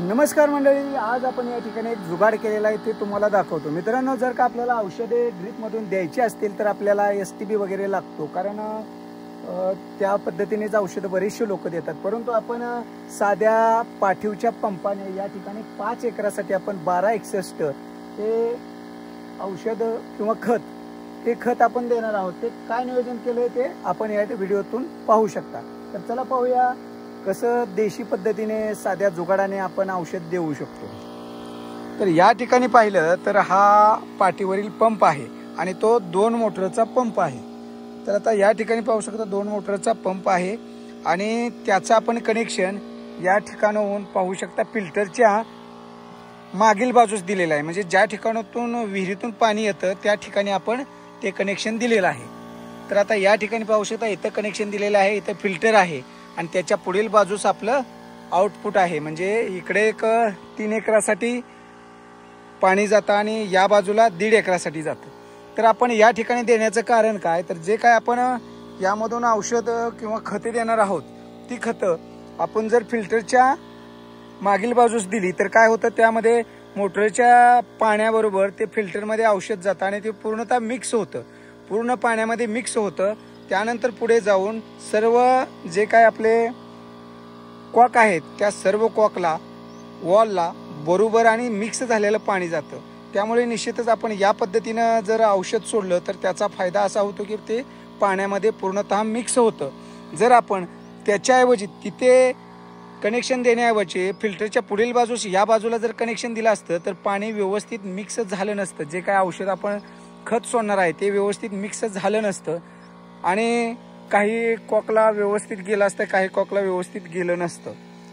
नमस्कार मंडळी, आज आपण या ठिकाणी एक जुगाड केलेला आहे ते तुम्हाला दाखवतो। मित्रांनो, जर का आपल्याला औषधे ड्रिपमधून द्यायची असतील तर आपल्याला STB वगैरे लागतो, कारण त्या पद्धतीनेच औषध बरेचसे लोक देतात। परंतु आपण साध्या पाठीवच्या पंपाने या ठिकाणी 5 एकरासाठी आपण 1261 हे औषध किंवा खत आपण देणार आहोत। ते काय नियोजन केलंय ते आपण या व्हिडिओतून पाहू शकता। तर चला पाहूया कसं देशी पद्धतीने साध्या जुगाडाने आपण औषध देऊ शकतो। तर या ठिकाणी पाहिलं तर हा पाठीवरील पंप आहे आणि तो 2 मोटरचा पंप आहे। तर आता या ठिकाणी पाहू शकता 2 मोटरचा पंप आहे आणि त्याचा आपण कनेक्शन या ठिकाणाहून पाहू शकता फिल्टरच्या मागील बाजूस दिलेला आहे। म्हणजे ज्या ठिकाणातून विहिरीतून पाणी येतं त्या ठिकाणी आपण ते कनेक्शन दिलेलं आहे। तर आता या ठिकाणी पाहू शकता इथं कनेक्शन दिलेलं आहे, इथं फिल्टर आहे आणि त्याच्या पुढील बाजूस आपलं आउटपुट आहे। म्हणजे इकडे एक 3 एकरासाठी पाणी जातं आणि या बाजूला 1.5 एकरासाठी जातं। तर आपण या ठिकाणी देण्याचं कारण काय, तर जे काय आपण यामधून औषध किंवा खते देणार आहोत ती खतं आपण जर फिल्टरच्या मागील बाजूस दिली तर काय होतं, त्यामध्ये मोटरच्या पाण्याबरोबर ते फिल्टरमध्ये औषध जातं आणि ते पूर्णतः मिक्स होतं, पूर्ण पाण्यामध्ये मिक्स होतं। त्यानंतर पुढे जाऊन सर्व जे काय आपले कॉक आहेत त्या सर्व कॉकला वॉलला बरोबर आणि मिक्स झालेलं पाणी जातं। त्यामुळे निश्चितच आपण या पद्धतीनं जर औषध सोडलं तर त्याचा फायदा असा होतो की ते पाण्यामध्ये पूर्णतः मिक्स होतं। जर आपण त्याच्याऐवजी तिथे कनेक्शन देण्याऐवजी फिल्टरच्या पुढील बाजूस या बाजूला जर कनेक्शन दिलं असतं तर पाणी व्यवस्थित मिक्स झालं नसतं। जे काय औषध आपण खत सोडणार आहे ते व्यवस्थित मिक्स झालं नसतं आणि काही कॉकला व्यवस्थित गेलं असतं, काही कॉकला व्यवस्थित गेलं नसतं।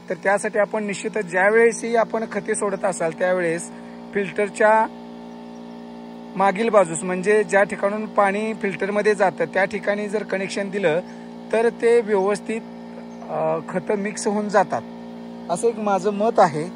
तर त्यासाठी आपण निश्चितच ज्यावेळेसही आपण खते सोडत असाल त्यावेळेस फिल्टरच्या मागील बाजूस म्हणजे ज्या ठिकाणून पाणी फिल्टरमध्ये जातं त्या ठिकाणी जर कनेक्शन दिलं तर ते व्यवस्थित खतं मिक्स होऊन जातात, असं एक माझं मत आहे।